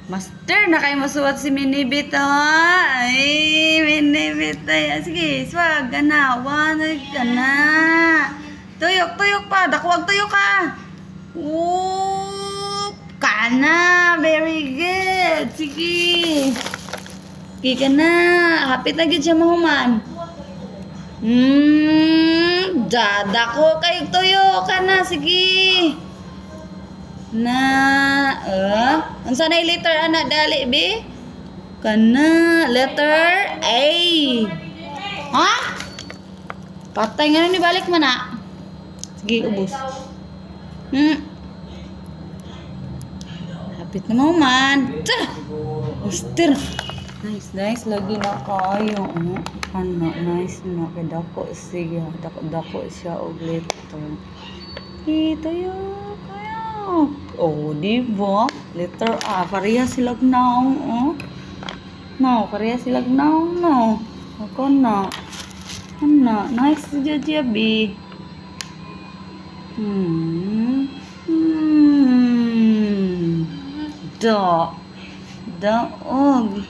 Master, na kayo masuot si Minibit, ha? Ay, Minibit, ay. Sige, swag, gana. Wanag ka na. Tuyok, tuyok pa. Dakwag, tuyok ka. Oop, kana. Very good. Sige. Sige ka na. Hapit na gid siya mahuman. Dadako kayo tuyok ka na. Sige. Unsa na letter anak dali bi? Kana letter A. Ha? Patay nga ni balik man na. Sige ubos. Hapit na mo man. Mister. Nice, nice lagi na kayo. Ano, nice na kay dako sige, dako siya og letter. Ito yun. Oh, di ba? Letter A. Pareha silag naong, oh. No, pareha silag naong, no. Ako na. Ano, nice siya, B. Da. Daog.